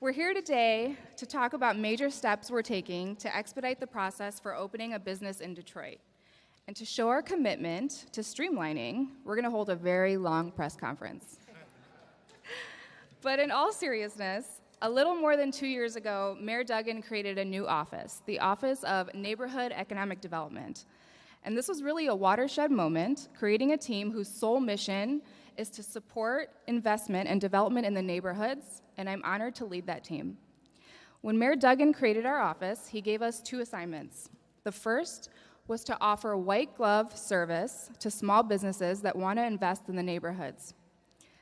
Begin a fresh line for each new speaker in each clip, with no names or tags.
We're here today to talk about major steps we're taking to expedite the process for opening a business in Detroit. And to show our commitment to streamlining, we're going to hold a very long press conference. But in all seriousness, a little more than 2 years ago, Mayor Duggan created a new office, the Office of Neighborhood Economic Development. And this was really a watershed moment, creating a team whose sole mission is to support investment and development in the neighborhoods, and I'm honored to lead that team. When Mayor Duggan created our office, he gave us 2 assignments. The first was to offer white glove service to small businesses that want to invest in the neighborhoods.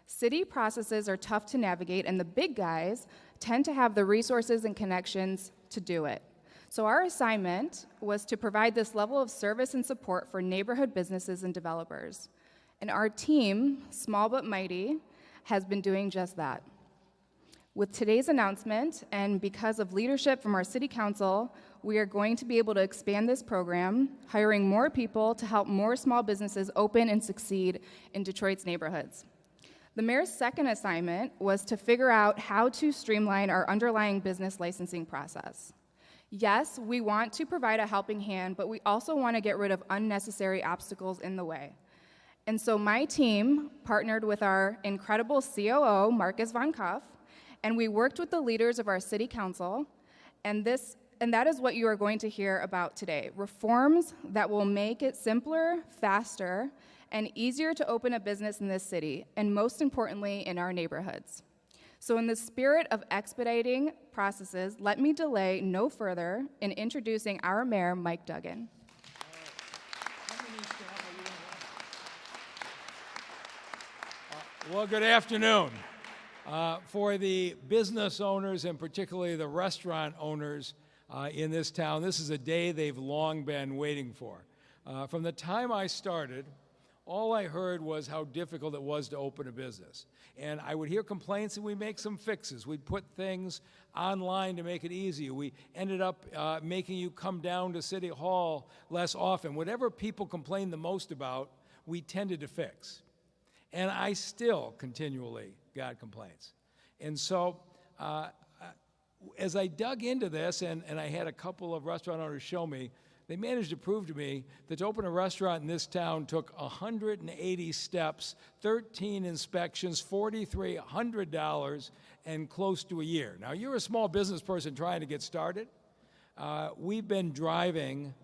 City processes are tough to navigate, and the big guys tend to have the resources and connections to do it. So our assignment was to provide this level of service and support for neighborhood businesses and developers. And our team, small but mighty, has been doing just that. With today's announcement, and because of leadership from our city council, we are going to be able to expand this program, hiring more people to help more small businesses open and succeed in Detroit's neighborhoods. The mayor's second assignment was to figure out how to streamline our underlying business licensing process. Yes, we want to provide a helping hand, but we also want to get rid of unnecessary obstacles in the way. And so my team partnered with our incredible COO, Marcus von Kapff, and we worked with the leaders of our city council, and that is what you are going to hear about today. Reforms that will make it simpler, faster, and easier to open a business in this city, and most importantly, in our neighborhoods. So in the spirit of expediting processes, let me delay no further in introducing our mayor, Mike Duggan.
Well, good afternoon. For the business owners and particularly the restaurant owners in this town, this is a day they've long been waiting for. From the time I started, all I heard was how difficult it was to open a business. And I would hear complaints and we'd make some fixes. We'd put things online to make it easier. We ended up making you come down to City Hall less often. Whatever people complained the most about, we tended to fix. And I still continually got complaints. And so as I dug into this, and I had a couple of restaurant owners show me, they managed to prove to me that to open a restaurant in this town took 180 steps, 13 inspections, $4,300, and close to a year. Now, you're a small business person trying to get started. We've been driving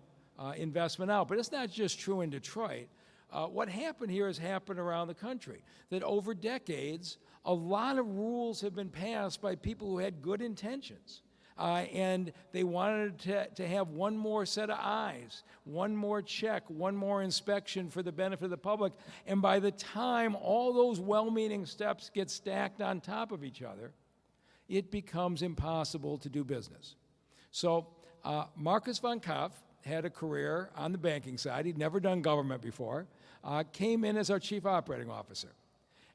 investment out, but it's not just true in Detroit. What happened here has happened around the country, that over decades, a lot of rules have been passed by people who had good intentions. And they wanted to have one more set of eyes, one more check, one more inspection for the benefit of the public. And by the time all those well-meaning steps get stacked on top of each other, it becomes impossible to do business. So Marcus von Kapff had a career on the banking side. He'd never done government before, came in as our chief operating officer.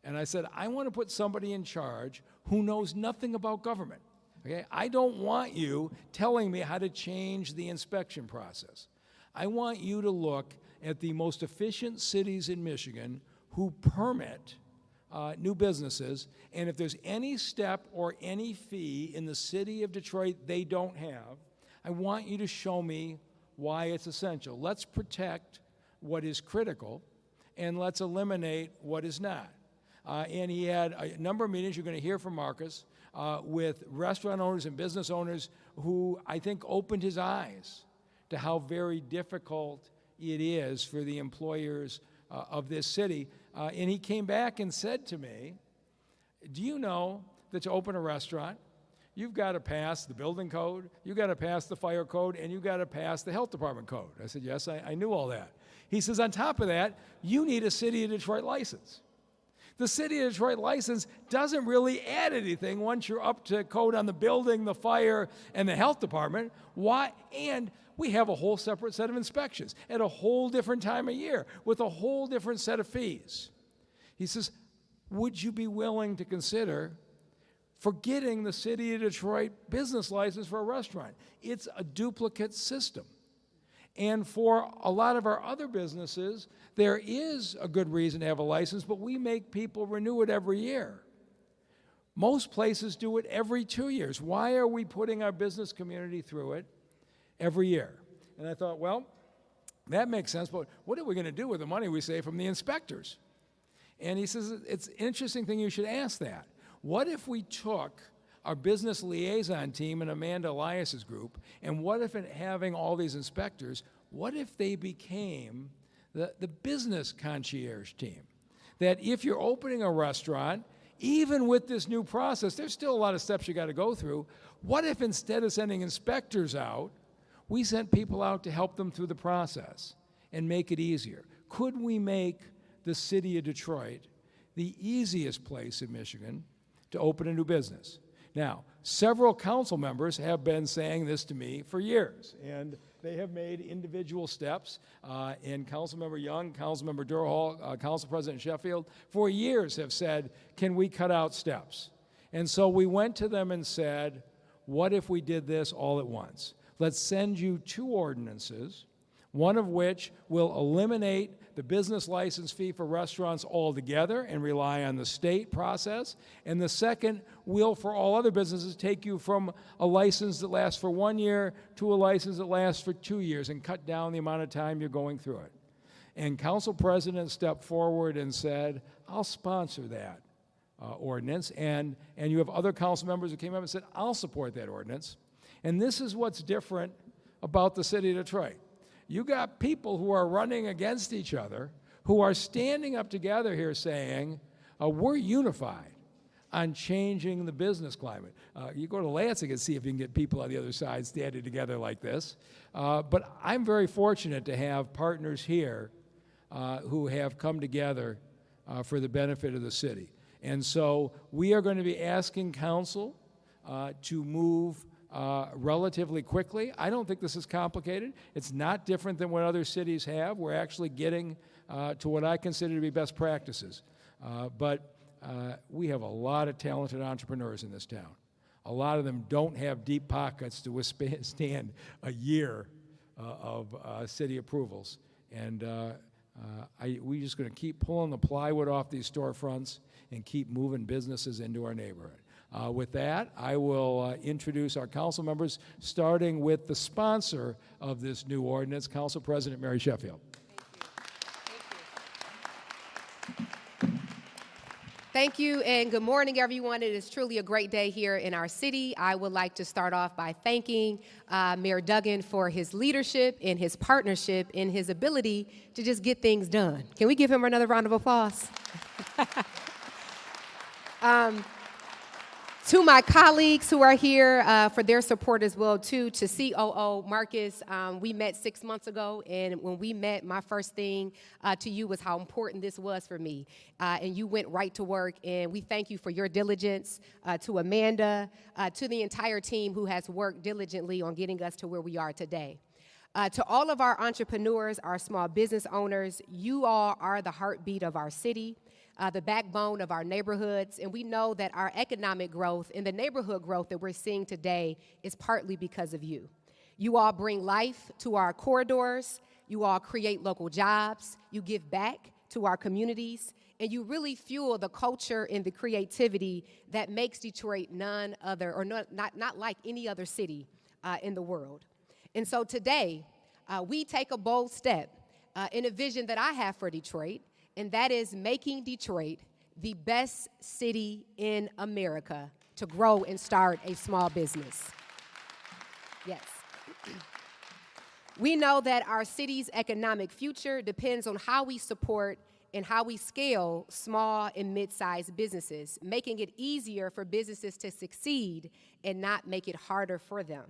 And I said, I want to put somebody in charge who knows nothing about government. Okay? I don't want you telling me how to change the inspection process. I want you to look at the most efficient cities in Michigan who permit new businesses, and if there's any step or any fee in the city of Detroit they don't have, I want you to show me why it's essential. Let's protect what is critical, and let's eliminate what is not. And he had a number of meetings, you're going to hear from Marcus, with restaurant owners and business owners who I think opened his eyes to how very difficult it is for the employers of this city. And he came back and said to me, do you know that to open a restaurant, you've got to pass the building code, you've got to pass the fire code, and you've got to pass the health department code? I said, yes, I knew all that. He says, on top of that, you need a City of Detroit license. The City of Detroit license doesn't really add anything once you're up to code on the building, the fire, and the health department. Why? And we have a whole separate set of inspections at a whole different time of year with a whole different set of fees. He says, would you be willing to consider forgetting the City of Detroit business license for a restaurant? It's a duplicate system. And for a lot of our other businesses, there is a good reason to have a license, but we make people renew it every year. Most places do it every 2 years. Why are we putting our business community through it every year? And I thought, well, that makes sense, but what are we going to do with the money we save from the inspectors? And he says, it's an interesting thing, you should ask that. What if we took our business liaison team and Amanda Elias's group, and what if in having all these inspectors, what if they became the business concierge team? That if you're opening a restaurant, even with this new process, there's still a lot of steps you got to go through. What if instead of sending inspectors out, we sent people out to help them through the process and make it easier? Could we make the city of Detroit the easiest place in Michigan to open a new business? Now, several council members have been saying this to me for years, and they have made individual steps, and Councilmember Young, Councilmember Durhall, Council President Sheffield, for years have said, can we cut out steps? And so we went to them and said, what if we did this all at once? Let's send you 2 ordinances, one of which will eliminate the business license fee for restaurants altogether and rely on the state process, and the second will, for all other businesses, take you from a license that lasts for 1 year to a license that lasts for 2 years and cut down the amount of time you're going through it. And Council President stepped forward and said, I'll sponsor that ordinance, and you have other council members who came up and said, I'll support that ordinance. And this is what's different about the city of Detroit. You got people who are running against each other, who are standing up together here saying, we're unified on changing the business climate. You go to Lansing and see if you can get people on the other side standing together like this. But I'm very fortunate to have partners here who have come together for the benefit of the city. And so we are going to be asking council to move relatively quickly. I don't think this is complicated. It's not different than what other cities have. We're actually getting to what I consider to be best practices. But we have a lot of talented entrepreneurs in this town. A lot of them don't have deep pockets to withstand a year of city approvals. And we're just going to keep pulling the plywood off these storefronts and keep moving businesses into our neighborhood. With that, I will introduce our council members, starting with the sponsor of this new ordinance, Council President Mary Sheffield.
Thank you, and good morning, everyone. It is truly a great day here in our city. I would like to start off by thanking Mayor Duggan for his leadership and his partnership and his ability to just get things done. Can we give him another round of applause? To my colleagues who are here for their support as well, too, to COO Marcus, we met 6 months ago, and when we met, my first thing to you was how important this was for me, and you went right to work, and we thank you for your diligence. To Amanda, to the entire team who has worked diligently on getting us to where we are today. To all of our entrepreneurs, our small business owners, you all are the heartbeat of our city, the backbone of our neighborhoods, and we know that our economic growth and the neighborhood growth that we're seeing today is partly because of you. You all bring life to our corridors, you all create local jobs, you give back to our communities, and you really fuel the culture and the creativity that makes Detroit none other, or not like any other city in the world. And so today, we take a bold step in a vision that I have for Detroit, and that is making Detroit the best city in America to grow and start a small business. Yes. We know that our city's economic future depends on how we support and how we scale small and mid-sized businesses, making it easier for businesses to succeed and not make it harder for them.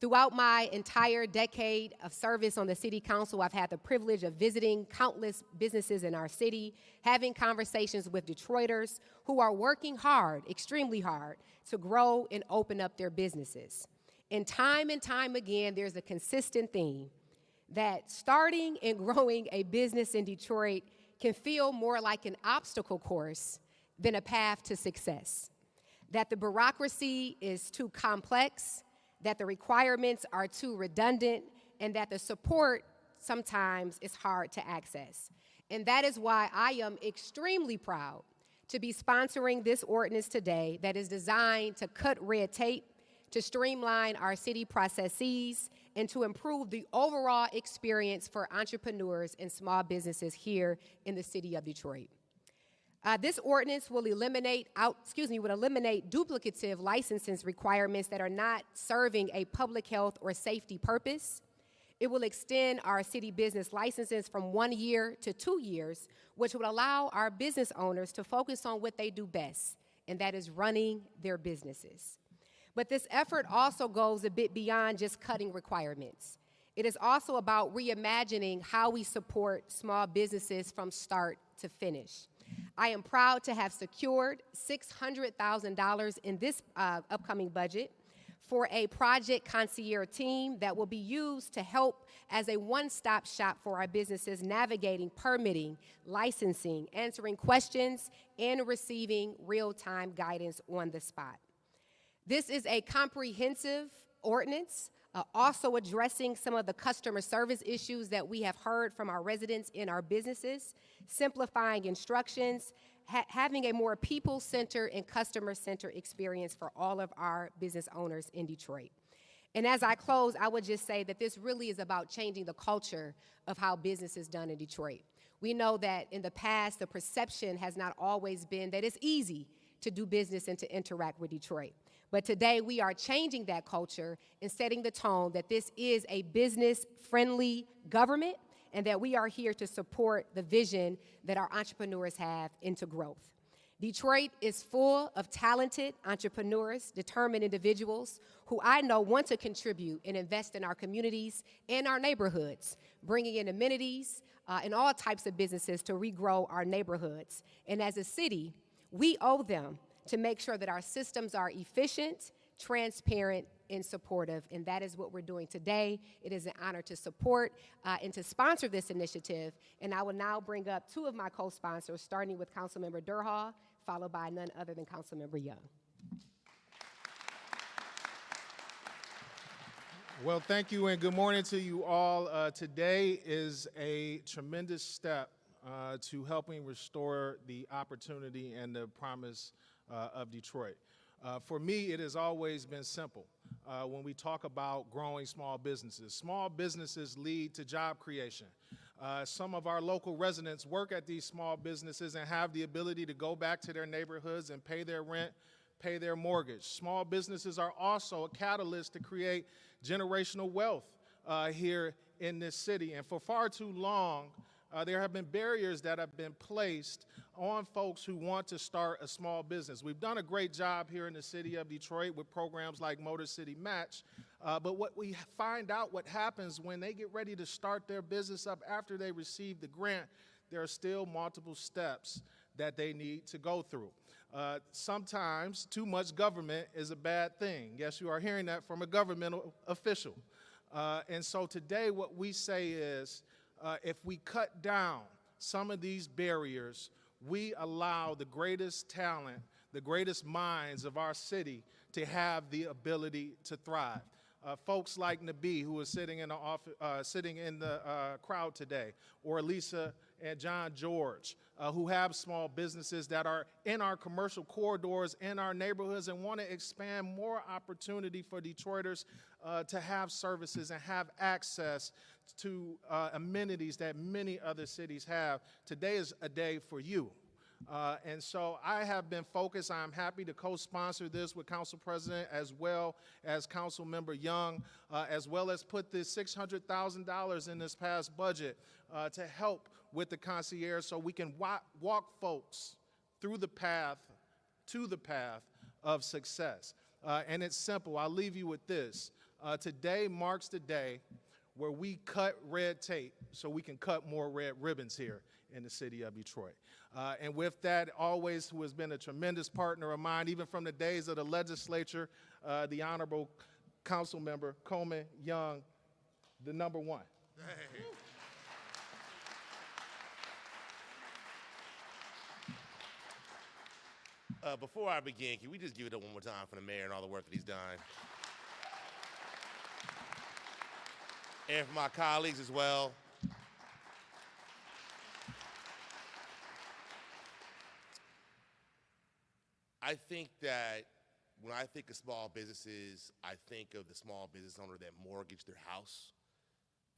Throughout my entire decade of service on the city council, I've had the privilege of visiting countless businesses in our city, having conversations with Detroiters who are working hard, extremely hard, to grow and open up their businesses. And time again, there's a consistent theme that starting and growing a business in Detroit can feel more like an obstacle course than a path to success. That the bureaucracy is too complex, that the requirements are too redundant, and that the support sometimes is hard to access. And that is why I am extremely proud to be sponsoring this ordinance today that is designed to cut red tape, to streamline our city processes, and to improve the overall experience for entrepreneurs and small businesses here in the city of Detroit. This ordinance will eliminate duplicative licensing requirements that are not serving a public health or safety purpose. It will extend our city business licenses from 1 year to 2 years, which would allow our business owners to focus on what they do best, and that is running their businesses. But this effort also goes a bit beyond just cutting requirements. It is also about reimagining how we support small businesses from start to finish. I am proud to have secured $600,000 in this upcoming budget for a project concierge team that will be used to help as a one-stop shop for our businesses navigating permitting, licensing, answering questions, and receiving real-time guidance on the spot. This is a comprehensive ordinance, also addressing some of the customer service issues that we have heard from our residents in our businesses, simplifying instructions, having a more people-centered and customer-centered experience for all of our business owners in Detroit. And as I close, I would just say that this really is about changing the culture of how business is done in Detroit. We know that in the past, the perception has not always been that it's easy to do business and to interact with Detroit. But today, we are changing that culture and setting the tone that this is a business-friendly government and that we are here to support the vision that our entrepreneurs have into growth. Detroit is full of talented entrepreneurs, determined individuals who I know want to contribute and invest in our communities and our neighborhoods, bringing in amenities and all types of businesses to regrow our neighborhoods. And as a city, we owe them to make sure that our systems are efficient, transparent, and supportive, and that is what we're doing today. It is an honor to support and to sponsor this initiative, and I will now bring up two of my co-sponsors, starting with Councilmember Durhal, followed by none other than Councilmember Young.
Well, thank you, and good morning to you all. Today is a tremendous step to helping restore the opportunity and the promise of Detroit. For me, it has always been simple. When we talk about growing small businesses lead to job creation. Some of our local residents work at these small businesses and have the ability to go back to their neighborhoods and pay their rent, pay their mortgage. Small businesses are also a catalyst to create generational wealth here in this city. And for far too long, there have been barriers that have been placed on folks who want to start a small business. We've done a great job here in the city of Detroit with programs like Motor City Match, but what we find out what happens when they get ready to start their business up after they receive the grant, there are still multiple steps that they need to go through. Sometimes too much government is a bad thing. Yes, you are hearing that from a governmental official. And so today what we say is, if we cut down some of these barriers, we allow the greatest talent, the greatest minds of our city to have the ability to thrive. Folks like Nabi, who is sitting in the crowd today, or Lisa and John George, who have small businesses that are in our commercial corridors in our neighborhoods and want to expand more opportunity for Detroiters to have services and have access to amenities that many other cities have. Today is a day for you. And so I have been focused. I'm happy to co-sponsor this with Council President as well as Council Member Young, as well as put this $600,000 in this past budget to help with the concierge so we can walk folks through the path to the path of success. And it's simple. I'll leave you with this. Today marks the day where we cut red tape so we can cut more red ribbons here in the city of Detroit. And with that, always who has been a tremendous partner of mine, even from the days of the legislature, the Honorable Council Member Coleman Young, the number one. Hey.
Before I begin, can we just give it up one more time for the mayor and all the work that he's done? And for my colleagues as well. I think that when I think of small businesses, I think of the small business owner that mortgaged their house,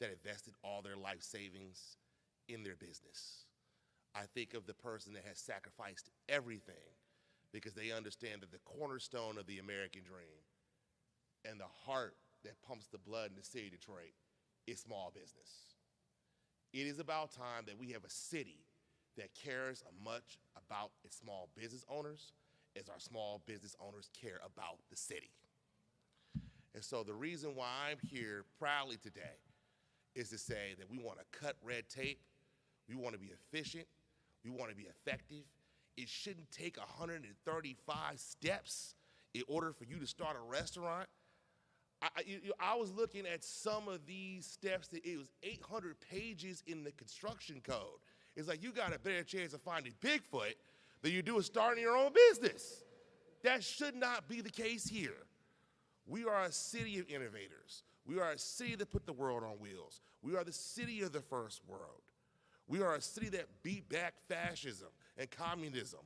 that invested all their life savings in their business. I think of the person that has sacrificed everything because they understand that the cornerstone of the American dream and the heart that pumps the blood in the city of Detroit is small business. It is about time that we have a city that cares as much about its small business owners as our small business owners care about the city. And so the reason why I'm here proudly today is to say that we want to cut red tape, we want to be efficient, we want to be effective. It shouldn't take 135 steps in order for you to start a restaurant. I was looking at some of these steps that it was 800 pages in the construction code. It's like you got a better chance of finding Bigfoot than you do of starting your own business. That should not be the case here. We are a city of innovators. We are a city that put the world on wheels. We are the city of the first world. We are a city that beat back fascism and communism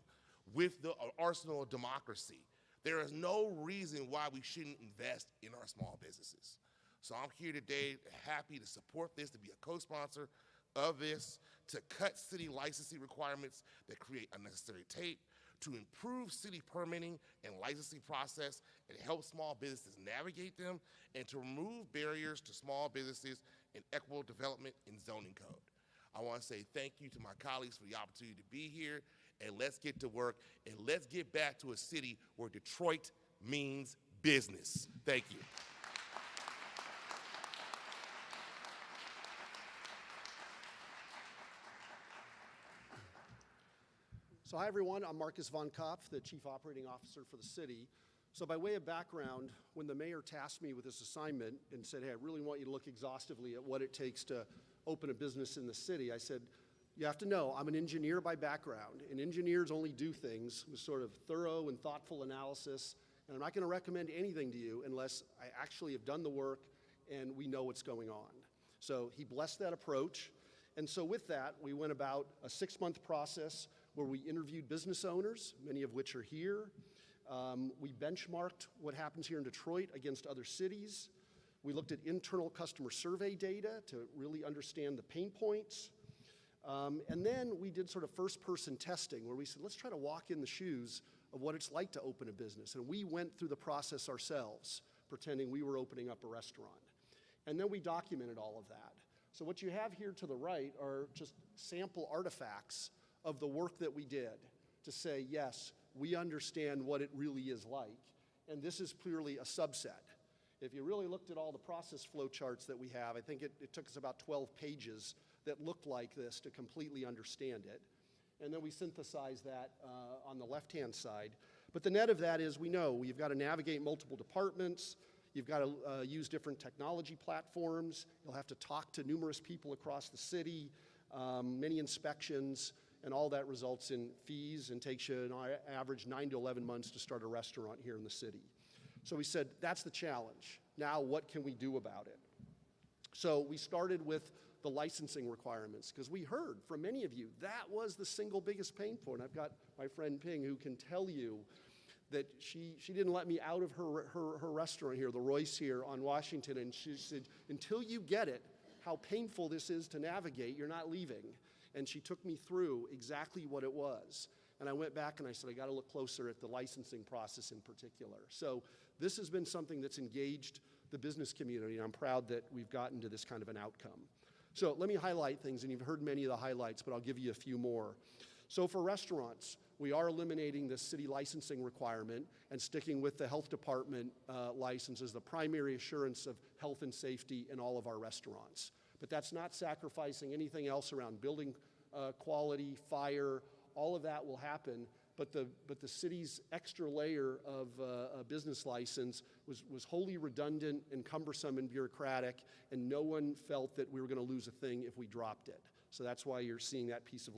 with the arsenal of democracy. There is no reason why we shouldn't invest in our small businesses. So I'm here today happy to support this, to be a co-sponsor of this, to cut city licensing requirements that create unnecessary tape, to improve city permitting and licensing process and help small businesses navigate them, and to remove barriers to small businesses in equitable development and zoning code. I want to say thank you to my colleagues for the opportunity to be here, and let's get to work, and let's get back to a city where Detroit means business. Thank you.
So hi everyone, I'm Marcus von Kapff, the Chief Operating Officer for the city. So by way of background, when the mayor tasked me with this assignment and said, hey, I really want you to look exhaustively at what it takes to open a business in the city, I said, you have to know, I'm an engineer by background, and engineers only do things with sort of thorough and thoughtful analysis, and I'm not going to recommend anything to you unless I actually have done the work and we know what's going on. So he blessed that approach, and so with that, we went about a 6-month process where we interviewed business owners, many of which are here. We benchmarked what happens here in Detroit against other cities. We looked at internal customer survey data to really understand the pain points. And then we did sort of first-person testing where we said, let's try to walk in the shoes of what it's like to open a business. And we went through the process ourselves, pretending we were opening up a restaurant. And then we documented all of that. So what you have here to the right are just sample artifacts of the work that we did to say, yes, we understand what it really is like. And this is clearly a subset. If you really looked at all the process flow charts that we have, I think it took us about 12 pages that looked like this to completely understand it. And then we synthesize that on the left-hand side. But the net of that is we know you've got to navigate multiple departments, you've got to use different technology platforms, you'll have to talk to numerous people across the city, many inspections, and all that results in fees and takes you on average 9 to 11 months to start a restaurant here in the city. So we said, that's the challenge. Now what can we do about it? So we started with the licensing requirements, because we heard from many of you that was the single biggest pain point. I've got my friend Ping who can tell you that she didn't let me out of her restaurant here, the Royce here on Washington, and she said, until you get it, how painful this is to navigate, you're not leaving. And she took me through exactly what it was. And I went back and I said, I got to look closer at the licensing process in particular. So this has been something that's engaged the business community, and I'm proud that we've gotten to this kind of an outcome. So let me highlight things, and you've heard many of the highlights, but I'll give you a few more. So for restaurants, we are eliminating the city licensing requirement and sticking with the health department license as the primary assurance of health and safety in all of our restaurants. But that's not sacrificing anything else around building quality, fire, all of that will happen. But the city's extra layer of a business license was wholly redundant and cumbersome and bureaucratic, and no one felt that we were going to lose a thing if we dropped it. So that's why you're seeing that piece of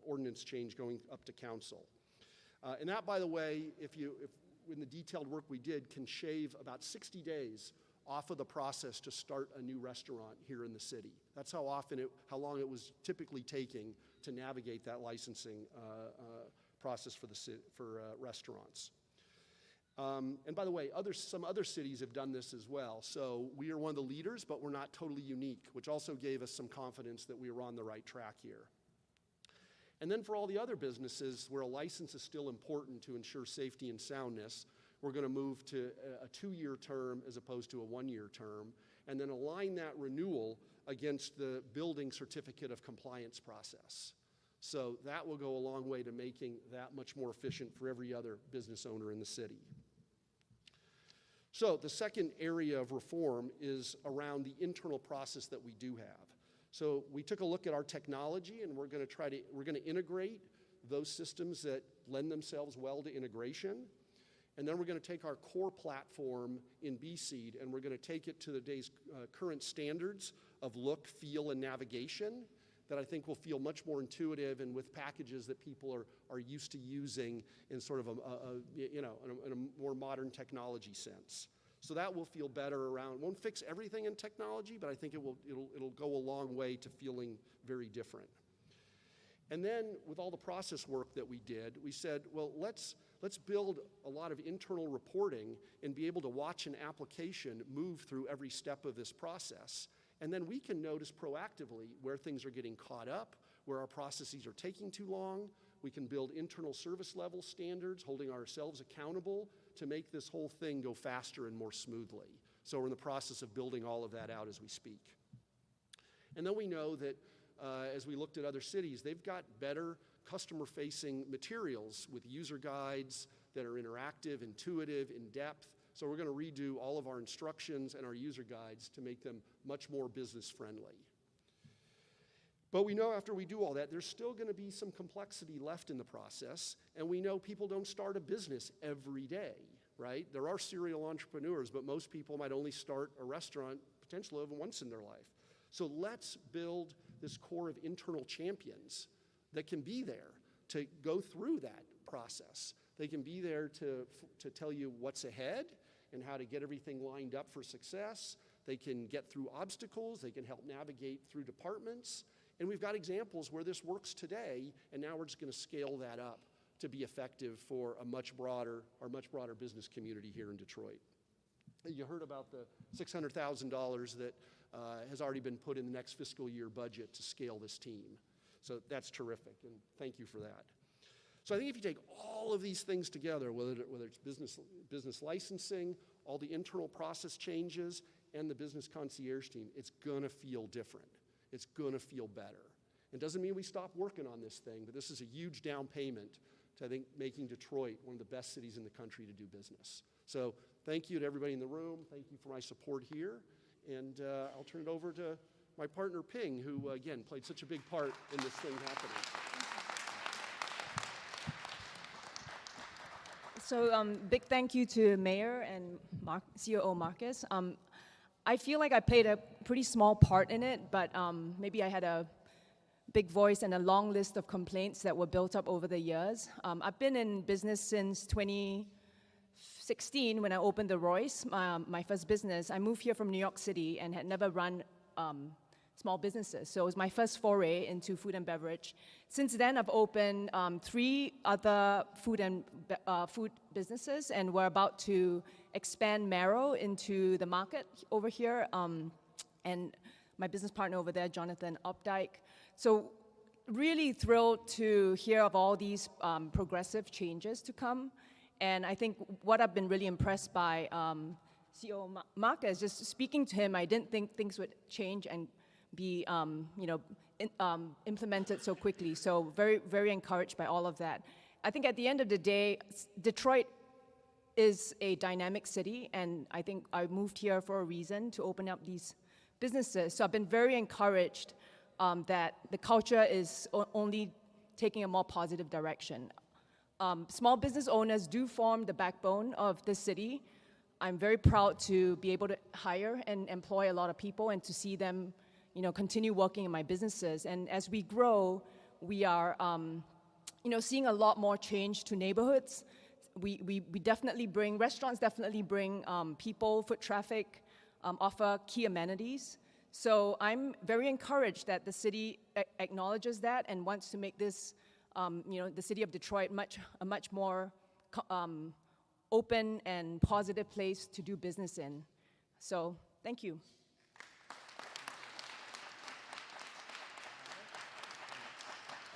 ordinance change going up to council. And that, by the way, in the detailed work we did, can shave about 60 days off of the process to start a new restaurant here in the city. That's how long it was typically taking to navigate that licensing process for restaurants. And by the way, some other cities have done this as well. So we are one of the leaders, but we're not totally unique, which also gave us some confidence that we were on the right track here. And then for all the other businesses where a license is still important to ensure safety and soundness, we're going to move to a 2-year term as opposed to a 1-year term, and then align that renewal against the building certificate of compliance process. So that will go a long way to making that much more efficient for every other business owner in the city. So the second area of reform is around the internal process that we do have. So we took a look at our technology, and we're going to integrate those systems that lend themselves well to integration. And then we're going to take our core platform in BSeed, and we're going to take it to the day's current standards of look, feel, and navigation that I think will feel much more intuitive and with packages that people are used to using in sort of in a more modern technology sense. So that will feel better around. Won't fix everything in technology, but I think it'll go a long way to feeling very different. And then with all the process work that we did, we said, well, let's build a lot of internal reporting and be able to watch an application move through every step of this process. And then we can notice proactively where things are getting caught up, where our processes are taking too long. We can build internal service level standards, holding ourselves accountable to make this whole thing go faster and more smoothly. So we're in the process of building all of that out as we speak. And then we know that as we looked at other cities, they've got better customer-facing materials with user guides that are interactive, intuitive, in-depth. So we're going to redo all of our instructions and our user guides to make them much more business-friendly. But we know after we do all that, there's still going to be some complexity left in the process, and we know people don't start a business every day, right? There are serial entrepreneurs, but most people might only start a restaurant potentially once in their life. So let's build this core of internal champions that can be there to go through that process. They can be there to tell you what's ahead and how to get everything lined up for success. They can get through obstacles. They can help navigate through departments. And we've got examples where this works today, and now we're just going to scale that up to be effective for a much broader business community here in Detroit. You heard about the $600,000 that has already been put in the next fiscal year budget to scale this team. So that's terrific, and thank you for that. So I think if you take all of these things together, whether it's business licensing, all the internal process changes, and the business concierge team, it's going to feel different. It's going to feel better. It doesn't mean we stop working on this thing, but this is a huge down payment to, I think, making Detroit one of the best cities in the country to do business. So thank you to everybody in the room. Thank you for my support here. And I'll turn it over to my partner, Ping, who, again, played such a big part in this thing happening.
So big thank you to Mayor and COO Marcus. I feel like I played a pretty small part in it, but maybe I had a big voice and a long list of complaints that were built up over the years. I've been in business since 2016 when I opened the Royce, my first business. I moved here from New York City and had never run small businesses. So it was my first foray into food and beverage. Since then, I've opened 3 other food businesses, and we're about to expand Marrow into the market over here, and my business partner over there, Jonathan Updike. So really thrilled to hear of all these progressive changes to come. And I think what I've been really impressed by CEO Marcus, just speaking to him, I didn't think things would change and be implemented so quickly. So very, very encouraged by all of that. I think at the end of the day, Detroit is a dynamic city, and I think I moved here for a reason, to open up these businesses. So I've been very encouraged that the culture is only taking a more positive direction. Small business owners do form the backbone of the city. I'm very proud to be able to hire and employ a lot of people and to see them continue working in my businesses. And as we grow, we are seeing a lot more change to neighborhoods. We definitely bring, restaurants definitely bring people, foot traffic, offer key amenities. So I'm very encouraged that the city acknowledges that and wants to make this the city of Detroit a much more open and positive place to do business in. So thank you.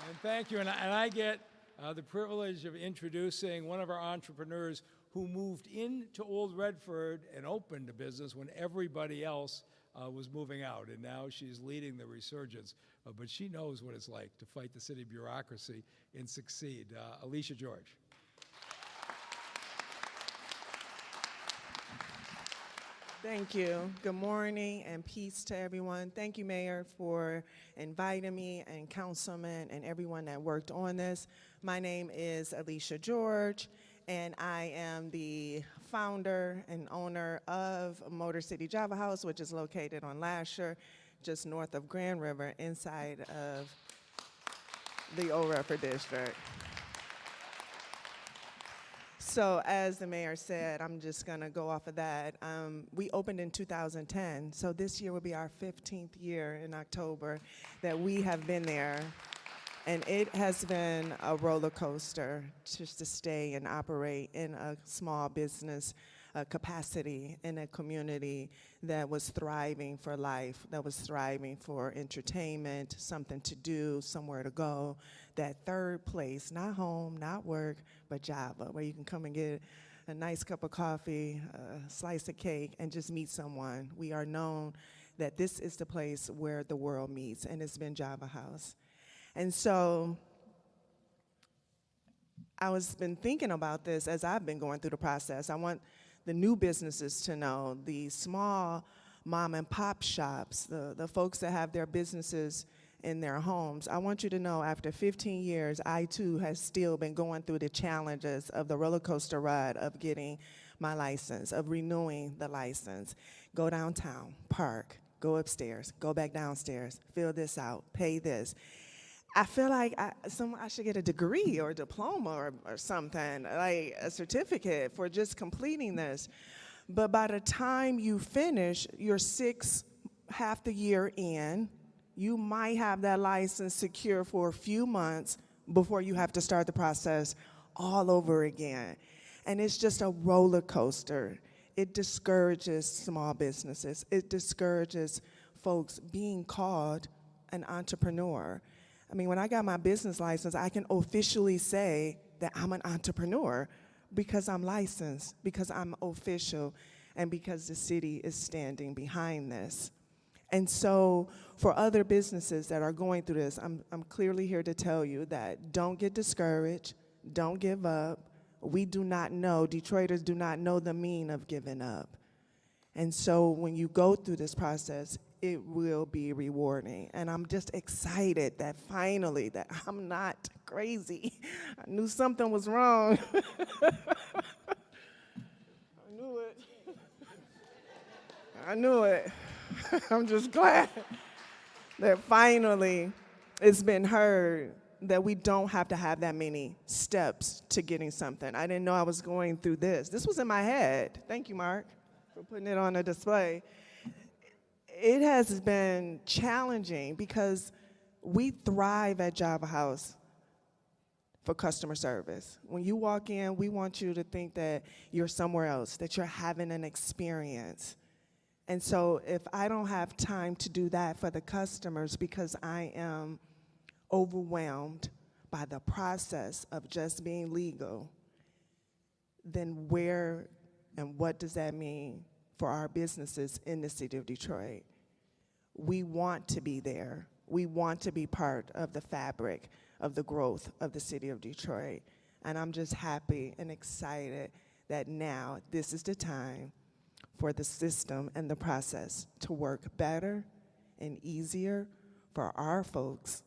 And thank you. And I get the privilege of introducing one of our entrepreneurs who moved into Old Redford and opened a business when everybody else was moving out. And now she's leading the resurgence. But she knows what it's like to fight the city bureaucracy and succeed. Alicia George.
Thank you. Good morning and peace to everyone. Thank you, Mayor, for inviting me, and Councilman and everyone that worked on this. My name is Alicia George, and I am the founder and owner of Motor City Java House, which is located on Lasher, just north of Grand River, inside of the Old Redford District. So as the mayor said, I'm just going to go off of that. We opened in 2010, so this year will be our 15th year in October that we have been there. And it has been a roller coaster just to stay and operate in a small business capacity in a community that was thriving for life, that was thriving for entertainment, something to do, somewhere to go. That third place, not home, not work, but Java, where you can come and get a nice cup of coffee, a slice of cake, and just meet someone. We are known that this is the place where the world meets, and it's been Java House. And so I was been thinking about this as I've been going through the process. I want the new businesses to know, the small mom and pop shops, the folks that have their businesses in their homes. I want you to know after 15 years, I too have still been going through the challenges of the roller coaster ride of getting my license, of renewing the license. Go downtown, park, go upstairs, go back downstairs, fill this out, pay this. I feel like I should get a degree or a diploma or something, like a certificate for just completing this. But by the time you finish, you're half the year in, you might have that license secure for a few months before you have to start the process all over again. And it's just a roller coaster. It discourages small businesses. It discourages folks being called an entrepreneur. I mean, when I got my business license, I can officially say that I'm an entrepreneur because I'm licensed, because I'm official, and because the city is standing behind this. And so for other businesses that are going through this, I'm clearly here to tell you that don't get discouraged, don't give up. We do not know, Detroiters do not know the meaning of giving up. And so when you go through this process, it will be rewarding. And I'm just excited that finally that I'm not crazy. I knew something was wrong. I knew it. I knew it. I'm just glad that finally it's been heard that we don't have to have that many steps to getting something. I didn't know I was going through this. This was in my head. Thank you, Mark, for putting it on a display. It has been challenging because we thrive at Java House for customer service. When you walk in, we want you to think that you're somewhere else, that you're having an experience. And so if I don't have time to do that for the customers because I am overwhelmed by the process of just being legal, then where and what does that mean for our businesses in the city of Detroit? We want to be there. We want to be part of the fabric of the growth of the city of Detroit. And I'm just happy and excited that now this is the time for the system and the process to work better and easier for our folks,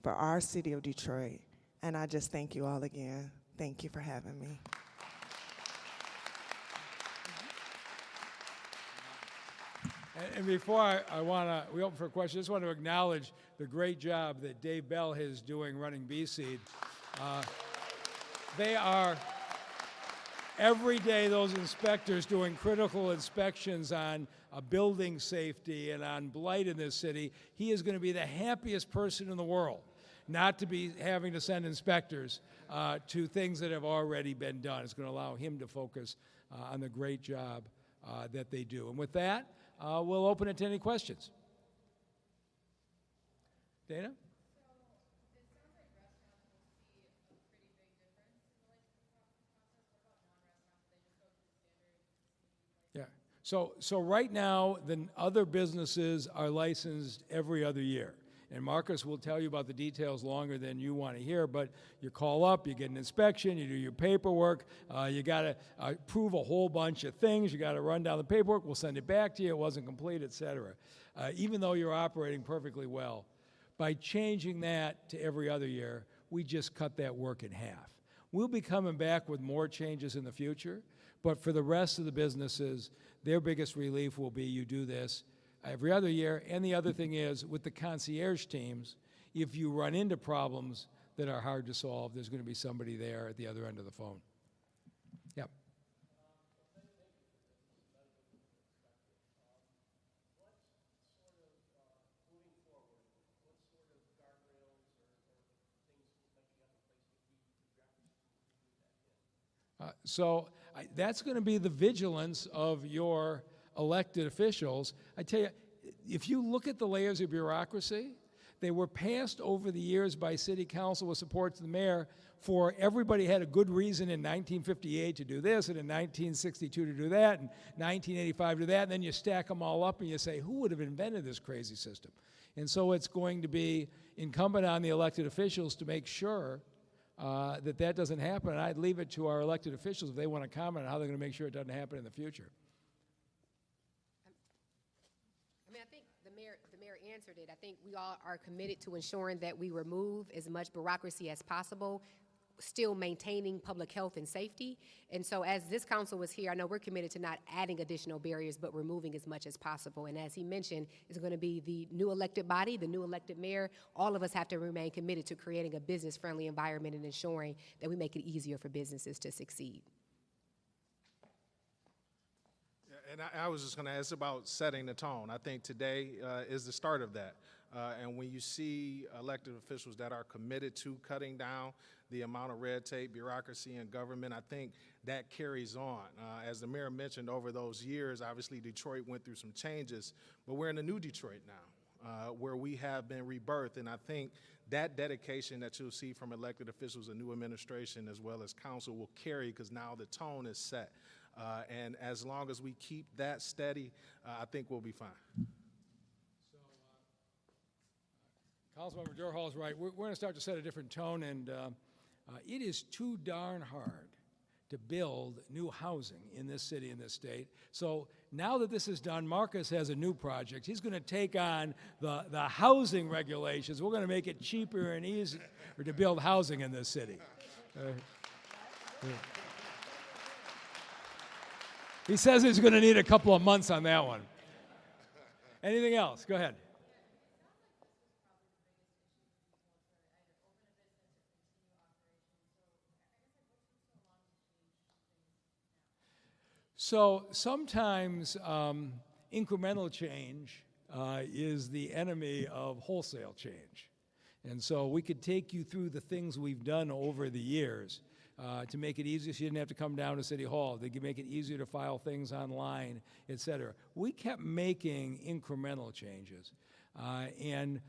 for our city of Detroit. And I just thank you all again. Thank you for having me.
And before we open for questions, I just want to acknowledge the great job that Dave Bell is doing running BSeed. They are, every day, those inspectors doing critical inspections on building safety and on blight in this city. He is going to be the happiest person in the world not to be having to send inspectors to things that have already been done. It's going to allow him to focus on the great job that they do. And with that, we'll open it to any questions. Dana? Yeah. So right now, the other businesses are licensed every other year. And Marcus will tell you about the details longer than you want to hear, but you call up, you get an inspection, you do your paperwork, you got to prove a whole bunch of things, you got to run down the paperwork, we'll send it back to you, it wasn't complete, et cetera. Even though you're operating perfectly well. By changing that to every other year, we just cut that work in half. We'll be coming back with more changes in the future, but for the rest of the businesses, their biggest relief will be you do this every other year. And the other thing is, with the concierge teams, if you run into problems that are hard to solve, there's going to be somebody there at the other end of the phone. Yep. That's going to be the vigilance of your elected officials. I tell you, if you look at the layers of bureaucracy, they were passed over the years by city council with support to the mayor for everybody had a good reason in 1958 to do this, and in 1962 to do that, and 1985 to do that, and then you stack them all up and you say, who would have invented this crazy system? And so it's going to be incumbent on the elected officials to make sure that doesn't happen, and I'd leave it to our elected officials if they want to comment on how they're going to make sure it doesn't happen in the future.
I think the mayor answered it. I think we all are committed to ensuring that we remove as much bureaucracy as possible, still maintaining public health and safety. And so as this council was here, I know we're committed to not adding additional barriers, but removing as much as possible. And as he mentioned, it's going to be the new elected body, the new elected mayor. All of us have to remain committed to creating a business-friendly environment and ensuring that we make it easier for businesses to succeed.
And I was just going to ask about setting the tone. I think today is the start of that. And when you see elected officials that are committed to cutting down the amount of red tape, bureaucracy, and government, I think that carries on. As the mayor mentioned, over those years, obviously Detroit went through some changes, but we're in a new Detroit now, where we have been rebirthed. And I think that dedication that you'll see from elected officials, a new administration, as well as council, will carry because now the tone is set. And as long as we keep that steady, I think we'll be fine.
Councilmember Durhall is right. We're going to start to set a different tone, and it is too darn hard to build new housing in this city, in this state. So now that this is done, Marcus has a new project. He's going to take on the housing regulations. We're going to make it cheaper and easier to build housing in this city. He says he's going to need a couple of months on that one. Anything else? Go ahead. So sometimes incremental change is the enemy of wholesale change. And so we could take you through the things we've done over the years to make it easier so you didn't have to come down to City Hall. They could make it easier to file things online, et cetera. We kept making incremental changes. And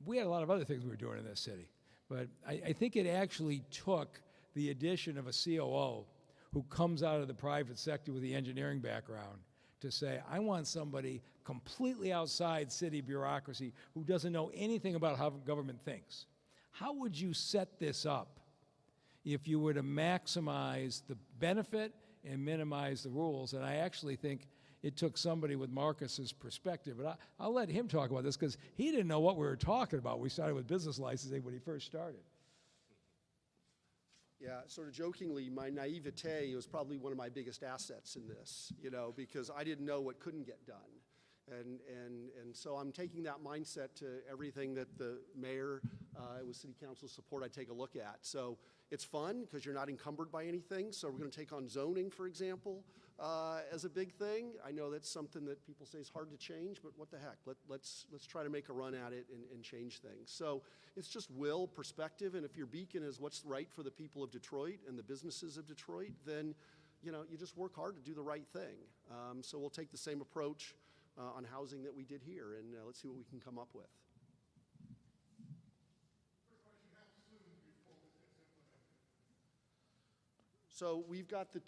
we had a lot of other things we were doing in this city. But I think it actually took the addition of a COO who comes out of the private sector with the engineering background to say, I want somebody completely outside city bureaucracy who doesn't know anything about how government thinks. How would you set this up if you were to maximize the benefit and minimize the rules? And I actually think it took somebody with Marcus's perspective. But I'll let him talk about this because he didn't know what we were talking about. We started with business licensing when he first started.
Yeah, sort of jokingly, my naivete was probably one of my biggest assets in this, because I didn't know what couldn't get done. And so I'm taking that mindset to everything that the mayor, with city council support, I take a look at. So, It's fun because you're not encumbered by anything. So we're going to take on zoning, for example, as a big thing. I know that's something that people say is hard to change, but what the heck? Let's try to make a run at it and change things. So it's just will, perspective, and if your beacon is what's right for the people of Detroit and the businesses of Detroit, then you just work hard to do the right thing. So we'll take the same approach on housing that we did here, and let's see what we can come up with. So we've got the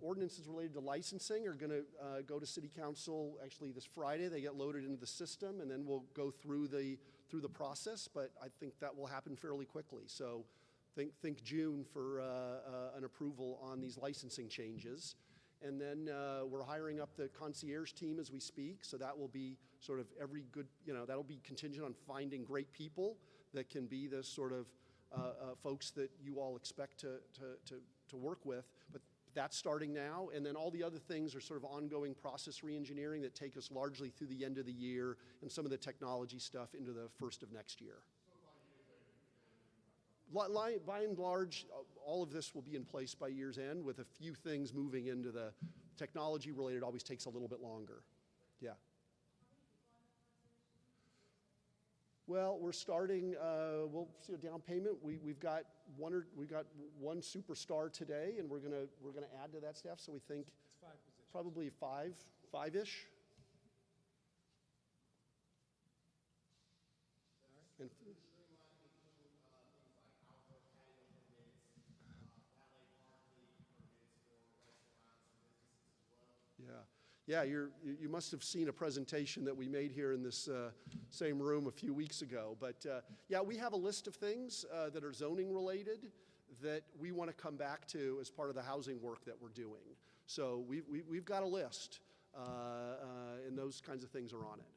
ordinances related to licensing are going to go to City Council actually this Friday. They get loaded into the system, and then we'll go through the process. But I think that will happen fairly quickly. So think June for an approval on these licensing changes. And then we're hiring up the concierge team as we speak. So that will be sort of every good, that'll be contingent on finding great people that can be the sort of folks that you all expect to work with, but that's starting now, and then all the other things are sort of ongoing process reengineering that take us largely through the end of the year, and some of the technology stuff into the first of next year. By and large, all of this will be in place by year's end, with a few things moving into the technology related. Always takes a little bit longer. Yeah. Well, we're starting. We'll see a down payment. We've got one superstar today, and we're gonna add to that staff. So we think it's 5 positions. Probably five-ish. And yeah, you must have seen a presentation that we made here in this same room a few weeks ago. But yeah, we have a list of things that are zoning related that we want to come back to as part of the housing work that we're doing. So we've got a list, and those kinds of things are on it.